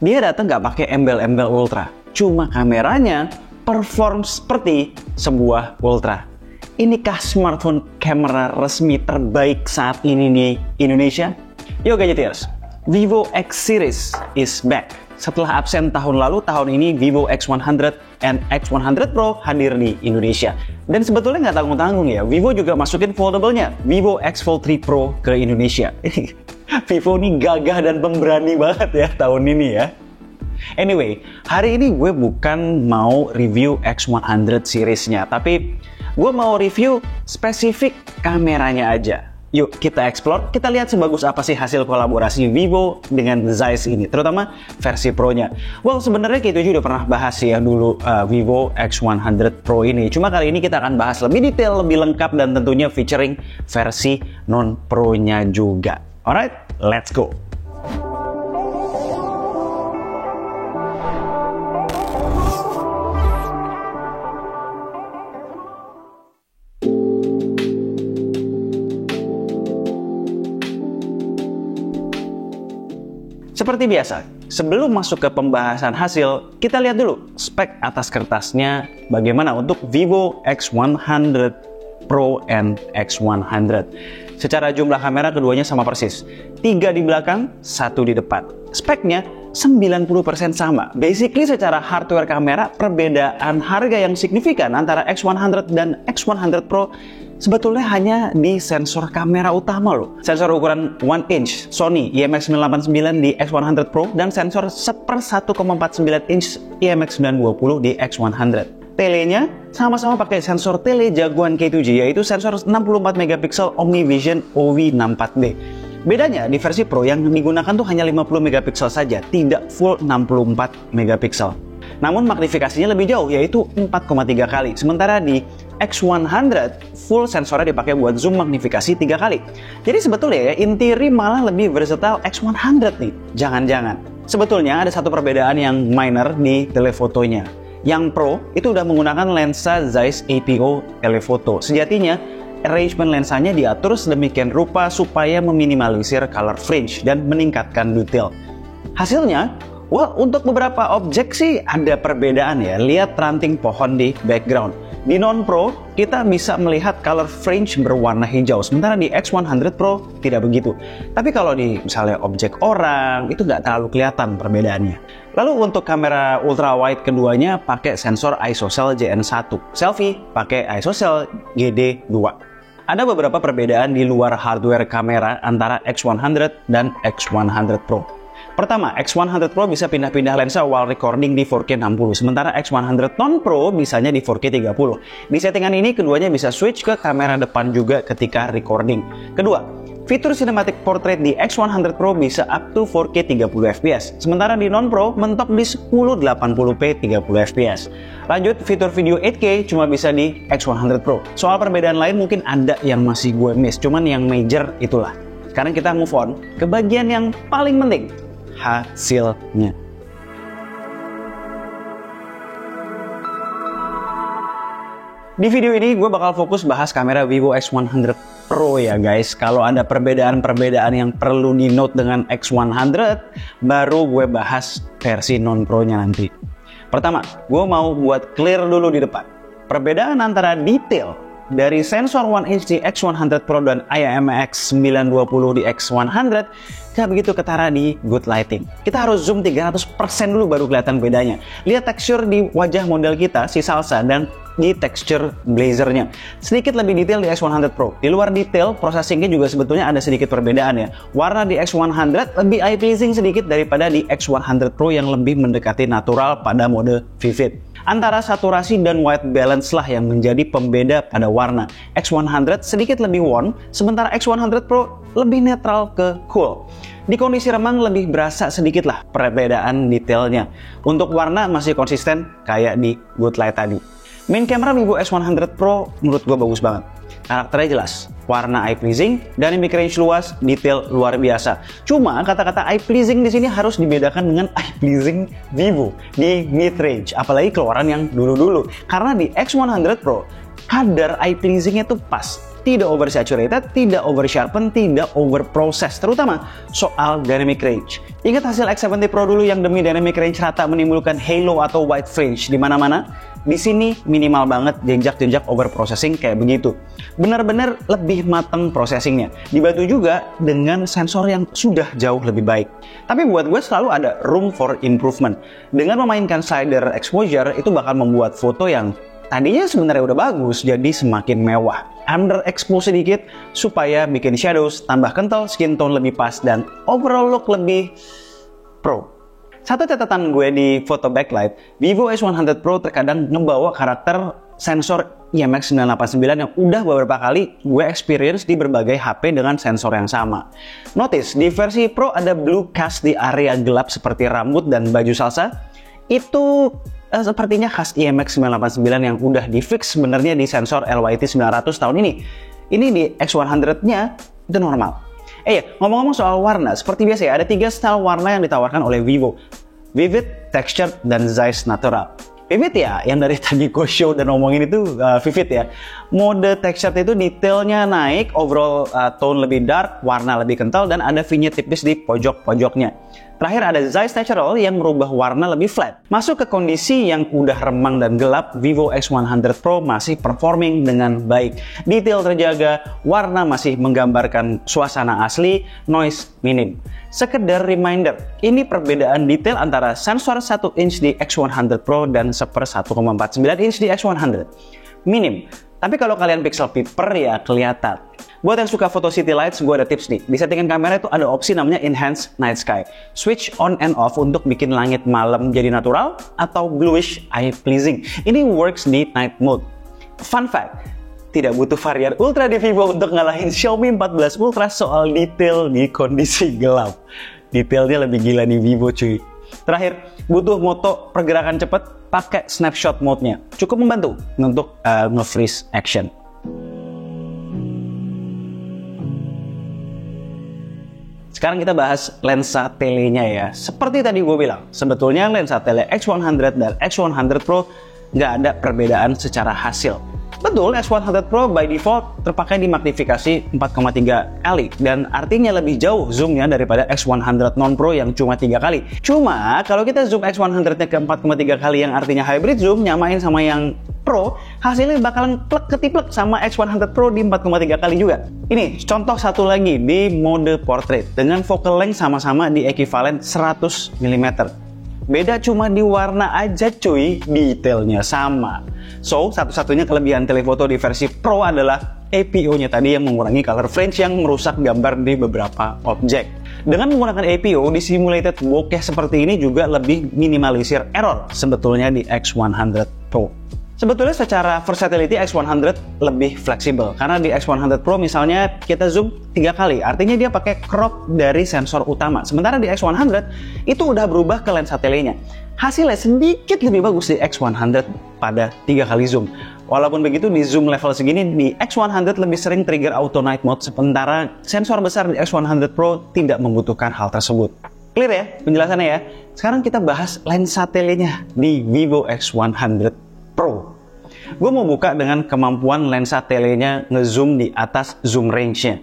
Dia datang nggak pakai embel-embel ultra, cuma kameranya perform seperti sebuah ultra. Inikah smartphone kamera resmi terbaik saat ini di Indonesia? Yo Gadgetiers, Vivo X Series is back. Setelah absen tahun lalu, tahun ini Vivo X100 and X100 Pro hadir di Indonesia. Dan sebetulnya nggak tanggung-tanggung ya, Vivo juga masukin foldable-nya, Vivo X Fold 3 Pro ke Indonesia. Vivo ini gagah dan pemberani banget ya tahun ini ya. Anyway, hari ini gue bukan mau review X100 series-nya, tapi gue mau review spesifik kameranya aja. Yuk kita explore, kita lihat sebagus apa sih hasil kolaborasi Vivo dengan Zeiss ini, terutama versi Pro-nya. Well, sebenarnya kita juga udah pernah bahas ya dulu Vivo X100 Pro ini. Cuma kali ini kita akan bahas lebih detail, lebih lengkap, dan tentunya featuring versi non-Pro-nya juga. Alright, let's go! Seperti biasa, sebelum masuk ke pembahasan hasil, kita lihat dulu spek atas kertasnya bagaimana untuk Vivo X100 Pro and X100. Secara jumlah kamera keduanya sama persis. 3 di belakang, 1 di depan. Speknya 90% sama. Basically secara hardware kamera, perbedaan harga yang signifikan antara X100 dan X100 Pro sebetulnya hanya di sensor kamera utama loh. Sensor ukuran 1 inch Sony IMX989 di X100 Pro dan sensor 1/1,49 inch IMX920 di X100. Telenya sama-sama pakai sensor tele jagoan K2G, yaitu sensor 64 megapiksel OmniVision OV64B. Bedanya di versi Pro yang digunakan tuh hanya 50 megapiksel saja, tidak full 64 megapiksel. Namun magnifikasinya lebih jauh, yaitu 4,3 kali. Sementara di X100 full sensornya dipakai buat zoom magnifikasi 3 kali. Jadi sebetulnya ya, intiri malah lebih versatile X100 nih. Jangan-jangan. Sebetulnya ada satu perbedaan yang minor di telefotonya. Yang Pro itu udah menggunakan lensa Zeiss APO telephoto. Sejatinya arrangement lensanya diatur sedemikian rupa supaya meminimalisir color fringe dan meningkatkan detail. Hasilnya, wah, untuk beberapa objek sih ada perbedaan ya. Lihat ranting pohon di background. Di non-Pro, kita bisa melihat color fringe berwarna hijau. Sementara di X100 Pro tidak begitu. Tapi kalau di misalnya objek orang, itu nggak terlalu kelihatan perbedaannya. Lalu untuk kamera ultrawide keduanya pakai sensor ISOCELL JN1. Selfie pakai ISOCELL GD2. Ada beberapa perbedaan di luar hardware kamera antara X100 dan X100 Pro. Pertama, X100 Pro bisa pindah-pindah lensa while recording di 4K 60, sementara X100 non-Pro bisanya di 4K 30. Di settingan ini, keduanya bisa switch ke kamera depan juga ketika recording. Kedua, fitur Cinematic Portrait di X100 Pro bisa up to 4K 30 fps, sementara di non-Pro mentok di 1080p 30 fps. Lanjut, fitur video 8K cuma bisa di X100 Pro. Soal perbedaan lain mungkin ada yang masih gue miss, cuman yang major itulah. Sekarang kita move on ke bagian yang paling penting, hasilnya. Di video ini gue bakal fokus bahas kamera Vivo X100 Pro ya guys. Kalau ada perbedaan-perbedaan yang perlu di note dengan X100, baru gue bahas versi non-Pro nya nanti. Pertama, gue mau buat clear dulu di depan. Perbedaan antara detail dari sensor 1 inch di X100 Pro dan IMX920 di X100 gak begitu ketara di good lighting. Kita harus zoom 300% dulu baru kelihatan bedanya. Lihat tekstur di wajah model kita, si Salsa, dan di tekstur blazernya. Sedikit lebih detail di X100 Pro. Di luar detail, processingnya juga sebetulnya ada sedikit perbedaan ya. Warna di X100 lebih eye pleasing sedikit daripada di X100 Pro yang lebih mendekati natural pada mode vivid. Antara saturasi dan white balance lah yang menjadi pembeda pada warna. X100 sedikit lebih warm, sementara X100 Pro lebih netral ke cool. Di kondisi remang lebih berasa sedikit lah perbedaan detailnya. Untuk warna masih konsisten kayak di good light tadi. Main camera Vivo X100 Pro menurut gue bagus banget. Karakternya jelas, warna eye pleasing, dynamic range luas, detail luar biasa. Cuma kata-kata eye pleasing di sini harus dibedakan dengan eye pleasing Vivo di mid range, apalagi keluaran yang dulu-dulu. Karena di X100 Pro kadar eye pleasingnya tuh pas. tidak oversaturated, tidak oversharpen, tidak overprocess, terutama soal dynamic range. Ingat hasil X70 Pro dulu yang demi dynamic range rata menimbulkan halo atau white fringe di mana-mana? Di sini minimal banget jenjak-jenjak overprocessing kayak begitu. Benar-benar lebih matang processingnya. Dibantu juga dengan sensor yang sudah jauh lebih baik. Tapi buat gue selalu ada room for improvement. Dengan memainkan slider exposure itu bakal membuat foto yang tadinya sebenarnya udah bagus jadi semakin mewah. Underexpose sedikit supaya bikin shadows tambah kental, skin tone lebih pas, dan overall look lebih pro. Satu catatan gue di foto backlight, Vivo X100 Pro terkadang ngebawa karakter sensor IMX989 yang udah beberapa kali gue experience di berbagai HP dengan sensor yang sama. Notice, di versi Pro ada blue cast di area gelap seperti rambut dan baju salsa. Itu sepertinya khas IMX989 yang udah di fix sebenarnya di sensor LYT 900 tahun ini. Ini di X100-nya itu normal. Ngomong-ngomong soal warna, seperti biasa ya, ada 3 style warna yang ditawarkan oleh Vivo. Vivid, Textured, dan Zeiss Natural. Vivid ya, yang dari tadi gue show dan ngomongin itu vivid ya. Mode Textured itu detailnya naik, overall tone lebih dark, warna lebih kental, dan ada vignette tipis di pojok-pojoknya. Terakhir ada Zeiss Natural yang merubah warna lebih flat. Masuk ke kondisi yang udah remang dan gelap, Vivo X100 Pro masih performing dengan baik. Detail terjaga, warna masih menggambarkan suasana asli, noise minim. Sekedar reminder, ini perbedaan detail antara sensor 1 inch di X100 Pro dan 1/1,49 inch di X100. Minim. Tapi kalau kalian pixel peeper ya kelihatan. Buat yang suka foto city lights, gue ada tips nih. Di settingan kamera itu ada opsi namanya Enhance Night Sky. Switch on and off untuk bikin langit malam jadi natural atau bluish eye pleasing. Ini works di night mode. Fun fact, tidak butuh varian ultra di Vivo untuk ngalahin Xiaomi 14 Ultra soal detail di kondisi gelap. Detailnya lebih gila nih Vivo cuy. Terakhir, butuh moto pergerakan cepat, pakai snapshot mode-nya. Cukup membantu untuk nge-freeze action. Sekarang kita bahas lensa telenya ya. Seperti tadi gue bilang, sebetulnya lensa tele X100 dan X100 Pro nggak ada perbedaan secara hasil. Betul, X100 Pro by default terpakai di magnifikasi 4,3 kali dan artinya lebih jauh zoomnya daripada X100 non Pro yang cuma 3 kali. Cuma kalau kita zoom X100-nya ke 4,3 kali yang artinya hybrid zoom, nyamain sama yang Pro, hasilnya bakalan ketiplek sama X100 Pro di 4,3 kali juga. Ini contoh satu lagi di mode portrait dengan focal length sama-sama di ekivalen 100 mm. Beda cuma di warna aja cuy, detailnya sama. So, satu-satunya kelebihan telefoto di versi Pro adalah APO-nya tadi yang mengurangi color fringe yang merusak gambar di beberapa objek. Dengan menggunakan APO di simulated bokeh seperti ini juga lebih minimalisir error sebetulnya di X100 Pro. Sebetulnya secara versatility X100 lebih fleksibel karena di X100 Pro misalnya kita zoom 3 kali, artinya dia pakai crop dari sensor utama. Sementara di X100 itu udah berubah ke lensa telenya. Hasilnya sedikit lebih bagus di X100 pada 3 kali zoom. Walaupun begitu di zoom level segini di X100 lebih sering trigger auto night mode, sementara sensor besar di X100 Pro tidak membutuhkan hal tersebut. Clear ya penjelasannya ya? Sekarang kita bahas lensa telenya di Vivo X100 Pro. Gue mau buka dengan kemampuan lensa telenya ngezoom di atas zoom range-nya.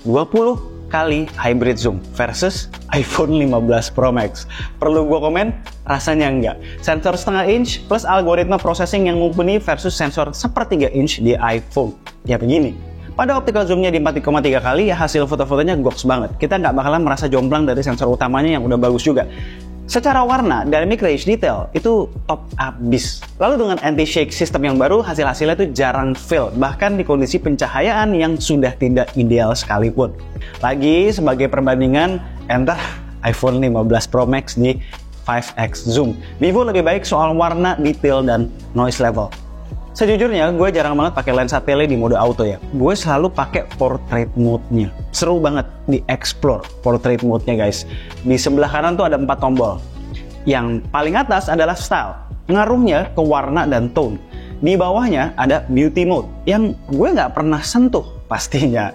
20 kali hybrid zoom versus iPhone 15 Pro Max. Perlu gue komen? Rasanya enggak. Sensor setengah inch plus algoritma processing yang mumpuni versus sensor 1/3 inch di iPhone. Ya begini. Pada optical zoom-nya di 4,3 kali ya hasil foto-fotonya goks banget. Kita nggak bakalan merasa jomplang dari sensor utamanya yang udah bagus juga. Secara warna, dynamic range detail itu top abis. Lalu dengan anti-shake system yang baru, hasil-hasilnya tuh jarang fail, bahkan di kondisi pencahayaan yang sudah tidak ideal sekalipun. Lagi sebagai perbandingan, enter iPhone 15 Pro Max di 5x zoom. Vivo lebih baik soal warna, detail, dan noise level. Sejujurnya, gue jarang banget pakai lensa tele di mode auto ya. Gue selalu pakai portrait mode-nya. Seru banget di explore portrait mode-nya guys. Di sebelah kanan tuh ada 4 tombol. Yang paling atas adalah style. Ngaruhnya ke warna dan tone. Di bawahnya ada beauty mode yang gue nggak pernah sentuh pastinya.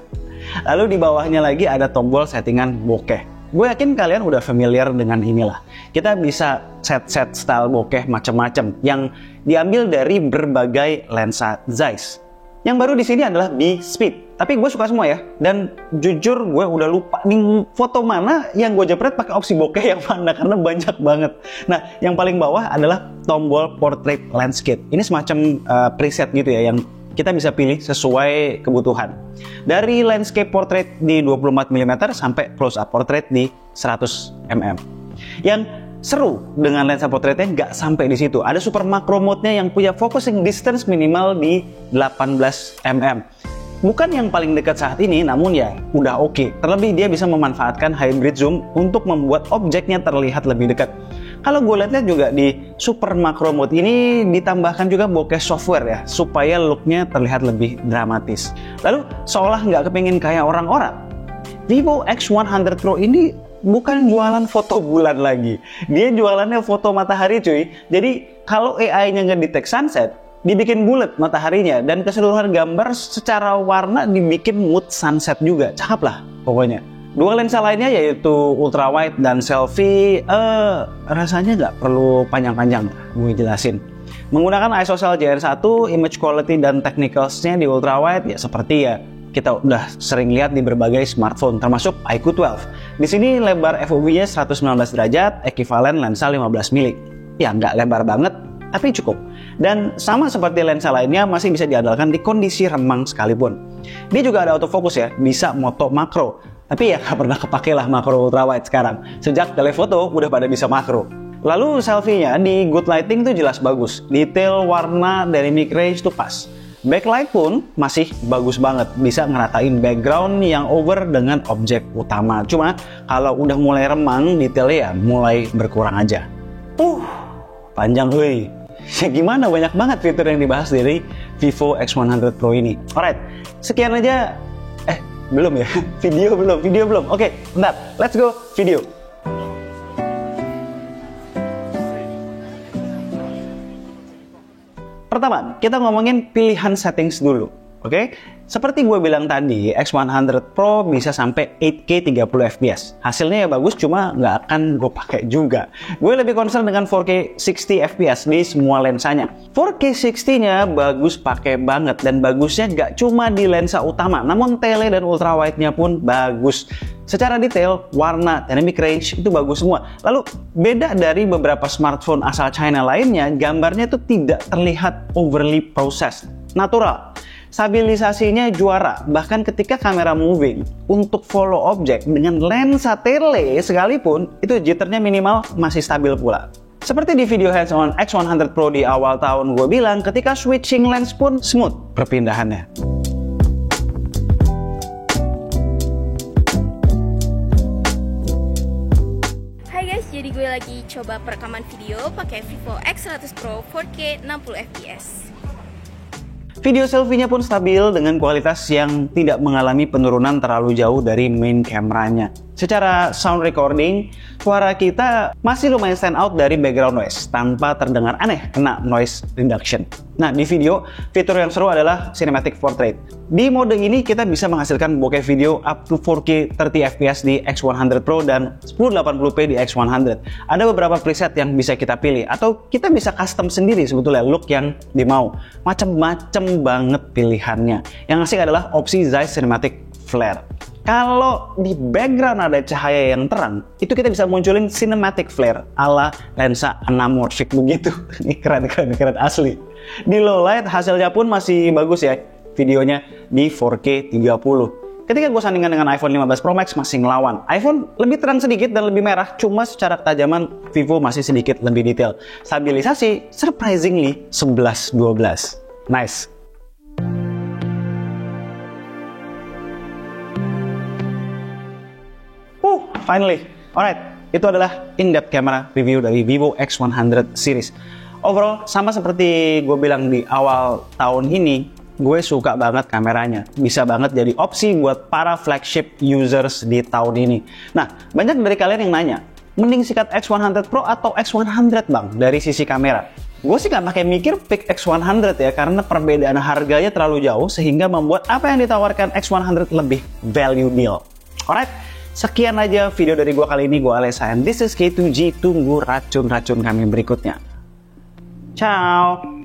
Lalu di bawahnya lagi ada tombol settingan bokeh. Gue yakin kalian udah familiar dengan inilah. Kita bisa set style bokeh macam-macam yang diambil dari berbagai lensa Zeiss. Yang baru di sini adalah B-Speed. Tapi gue suka semua ya. Dan jujur gue udah lupa nih foto mana yang gue jepret pakai opsi bokeh yang mana, karena banyak banget. Nah, yang paling bawah adalah tombol Portrait Landscape. Ini semacam preset gitu ya, yang kita bisa pilih sesuai kebutuhan. Dari landscape portrait di 24 mm sampai close up portrait di 100 mm. Yang seru dengan lensa portraitnya nggak sampai di situ. Ada super macro mode-nya yang punya focusing distance minimal di 18 mm. Bukan yang paling dekat saat ini, namun ya udah oke. Terlebih dia bisa memanfaatkan hybrid zoom untuk membuat objeknya terlihat lebih dekat. Kalau gue lihat juga di super macro mode ini ditambahkan juga bokeh software ya, supaya looknya terlihat lebih dramatis. Lalu seolah nggak kepingin kayak orang-orang, Vivo X100 Pro ini bukan jualan foto bulan lagi. Dia jualannya foto matahari cuy. Jadi kalau AI-nya ngedetek sunset, dibikin bulat mataharinya, dan keseluruhan gambar secara warna dibikin mood sunset juga. Cakep lah pokoknya. Dua lensa lainnya yaitu ultrawide dan selfie, rasanya nggak perlu panjang-panjang gue jelasin. Menggunakan ISOCELL JR1, image quality dan technicals-nya di ultrawide ya seperti ya kita udah sering lihat di berbagai smartphone, termasuk iQOO 12. Di sini lebar FOV-nya 119 derajat, ekivalen lensa 15 mili. Ya nggak lebar banget, tapi cukup. Dan sama seperti lensa lainnya, masih bisa diandalkan di kondisi remang sekalipun. Dia juga ada autofocus ya, bisa moto makro. Tapi ya nggak pernah kepake lah makro ultrawide sekarang. Sejak telefoto udah pada bisa makro. Lalu selfie-nya di good lighting tuh jelas bagus. Detail, warna, dynamic range tuh pas. Backlight pun masih bagus banget, bisa ngeratain background yang over dengan objek utama. Cuma kalau udah mulai remang, detailnya ya mulai berkurang aja. Panjang woi. Ya gimana, banyak banget fitur yang dibahas dari Vivo X100 Pro ini. Alright, sekian aja. Belum ya? Video belum. Oke, bentar. Let's go video. Pertama, kita ngomongin pilihan settings dulu. Oke? Seperti gue bilang tadi, X100 Pro bisa sampai 8K 30 fps. Hasilnya ya bagus, cuma nggak akan gue pakai juga. Gue lebih concern dengan 4K 60 fps di semua lensanya. 4K 60-nya bagus pakai banget, dan bagusnya nggak cuma di lensa utama, namun tele dan ultrawide-nya pun bagus. Secara detail, warna, dynamic range itu bagus semua. Lalu beda dari beberapa smartphone asal China lainnya, gambarnya itu tidak terlihat overly processed, natural. Stabilisasinya juara, bahkan ketika kamera moving untuk follow objek dengan lensa tele sekalipun, itu jitternya minimal masih stabil pula. Seperti di video hands-on X100 Pro di awal tahun gue bilang, ketika switching lens pun smooth perpindahannya. Hai guys, jadi gue lagi coba perekaman video pakai Vivo X100 Pro 4K 60 fps. Video selfie-nya pun stabil dengan kualitas yang tidak mengalami penurunan terlalu jauh dari main kameranya. Secara sound recording, suara kita masih lumayan stand out dari background noise tanpa terdengar aneh kena noise reduction. Nah, di video, fitur yang seru adalah Cinematic Portrait. Di mode ini kita bisa menghasilkan bokeh video up to 4K 30 fps di X100 Pro dan 1080p di X100. Ada beberapa preset yang bisa kita pilih, atau kita bisa custom sendiri sebetulnya look yang dimau. Macem-macem banget pilihannya. Yang asik adalah opsi Zeiss Cinematic Flare. Kalau di background ada cahaya yang terang, itu kita bisa munculin cinematic flare ala lensa anamorphic begitu. Ini keren asli. Di low light hasilnya pun masih bagus ya, videonya di 4K 30. Ketika gue sandingkan dengan iPhone 15 Pro Max masih ngelawan. iPhone lebih terang sedikit dan lebih merah, cuma secara ketajaman Vivo masih sedikit lebih detail. Stabilisasi surprisingly 11-12. Nice. Finally, alright, itu adalah in-depth camera review dari Vivo X100 series. Overall, sama seperti gue bilang di awal tahun ini, gue suka banget kameranya. Bisa banget jadi opsi buat para flagship users di tahun ini. Nah, banyak dari kalian yang nanya, mending sikat X100 Pro atau X100 bang dari sisi kamera? Gue sih gak pakai mikir pick X100 ya, karena perbedaan harganya terlalu jauh sehingga membuat apa yang ditawarkan X100 lebih value deal. Alright, sekian aja video dari gue kali ini. Gue Alessa and this is K2G. Tunggu racun-racun kami berikutnya. Ciao.